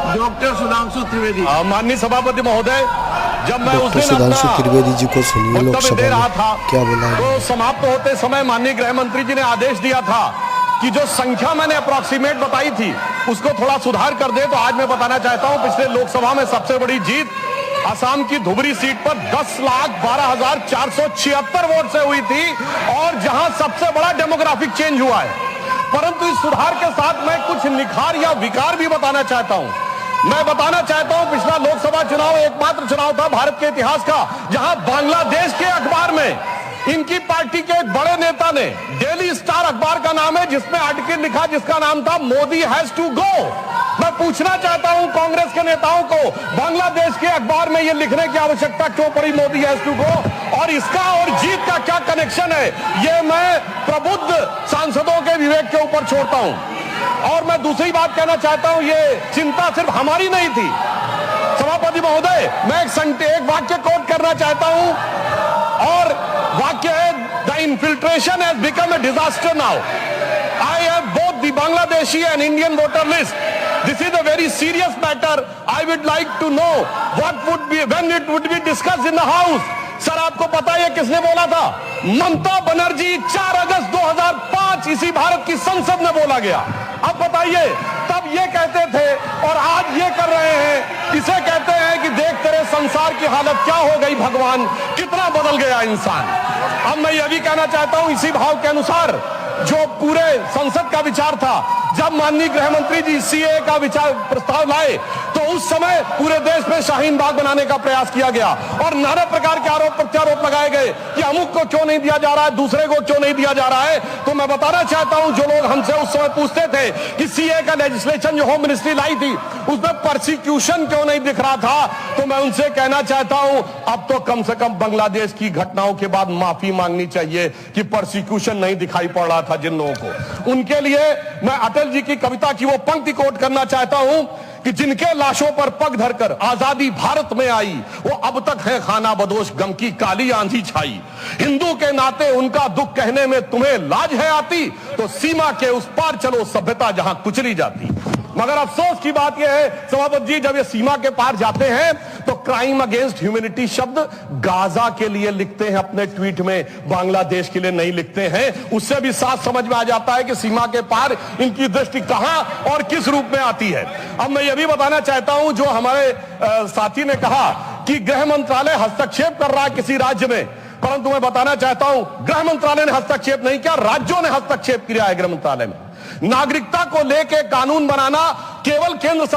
Doctor Sudhanshu Trivedi. माननीय सभापति महोदय, जब मैं उस डॉक्टर दिन सुधांशु त्रिवेदी जी को सुनिए लोकसभा दे रहा था, क्या बोला तो समाप्त होते समय माननीय गृह मंत्री जी ने आदेश दिया था कि जो संख्या मैंने अप्रोक्सीमेट बताई थी उसको थोड़ा सुधार कर दे। तो आज मैं बताना चाहता हूं, पिछले लोकसभा में सबसे बड़ी जीत असम की धुबरी सीट पर 10,12,476 वोट से हुई थी और जहां सबसे बड़ा डेमोग्राफिक चेंज हुआ है। परंतु इस सुधार के साथ मैं कुछ निखार या विकार भी बताना चाहता हूं। मैं बताना चाहता हूं, पिछला लोकसभा चुनाव एकमात्र चुनाव था भारत के इतिहास का जहां बांग्लादेश के अखबार में इनकी पार्टी के एक बड़े नेता ने, डेली स्टार अखबार का नाम है, जिसमें आर्टिकल लिखा जिसका नाम था मोदी हैज टू गो। मैं पूछना चाहता हूं कांग्रेस के नेताओं को, बांग्लादेश के अखबार में यह लिखने की आवश्यकता क्यों पड़ी मोदी हैज टू गो, और इसका और जीत का क्या कनेक्शन है, यह मैं प्रबुद्ध सांसदों के विवेक के ऊपर छोड़ता हूं। और मैं दूसरी बात कहना चाहता हूं, यह चिंता सिर्फ हमारी नहीं थी सभापति महोदय। मैं एक वाक्य कोट करना चाहता हूं और वाक्य है, the infiltration has become a disaster now. I have both the Bangladeshi and Indian voter list. This is a very serious matter. I would like to know what would be when it would be discussed in the house. Sir आपको पता है किसने बोला था? ममता बनर्जी 4 अगस्त 2005 इसी भारत की संसद में बोला गया। अब बताइए, तब ये कहते थे और आज ये कर रहे हैं। इसे कहते हैं कि देख तेरे संसार की हालत क्या हो गई भगवान, कितना बदल गया इंसान। अब मैं यह भी कहना चाहता हूं, इसी भाव के अनुसार जो पूरे संसद का विचार था, जब माननीय गृह मंत्री जी सीए का विचार प्रस्ताव लाए तो उस समय पूरे देश में शाहीन बाग बनाने का प्रयास किया गया और नाना प्रकार के आरोप प्रत्यारोप लगाए गए कि अमुक को क्यों नहीं दिया जा रहा है, दूसरे को क्यों नहीं दिया जा रहा है। तो मैं बताना चाहता हूं, जो लोग हमसे उस समय पूछते थे कि सीए का लेजिस्लेशन जो होम मिनिस्ट्री लाई थी उसमें परसिक्यूशन क्यों नहीं दिख रहा था, तो मैं उनसे कहना चाहता हूं, अब तो कम से कम बांग्लादेश की घटनाओं के बाद माफी मांगनी चाहिए कि परसिक्यूशन नहीं दिखाई पड़ रहा था जिन लोगों को। उनके लिए मैं अटल जी की कविता की वो पंक्ति कोट करना चाहता हूं कि जिनके लाशों पर पग धरकर आजादी भारत में आई, वो अब तक है खाना बदोश, गम की काली आंधी छाई। हिंदू के नाते उनका दुख कहने में तुम्हें लाज है आती, तो सीमा के उस पार चलो सभ्यता जहां कुचली जाती। मगर अफसोस की बात यह है सभापति जी, जब ये सीमा के पार जाते हैं तो क्राइम अगेंस्ट ह्यूमैनिटी शब्द गाजा के लिए लिखते हैं अपने ट्वीट में, बांग्लादेश के लिए नहीं लिखते हैं। उससे भी साफ समझ में आ जाता है कि सीमा के पार इनकी दृष्टि कहां और किस रूप में आती है। अब मैं यह भी बताना चाहता हूं, जो हमारे साथी ने कहा कि गृह मंत्रालय हस्तक्षेप कर रहा है किसी राज्य में, परंतु मैं बताना चाहता हूं गृह मंत्रालय ने हस्तक्षेप नहीं किया, राज्यों ने हस्तक्षेप किया है। गृह मंत्रालय में नागरिकता को लेकर कानून बनाना केवल केंद्र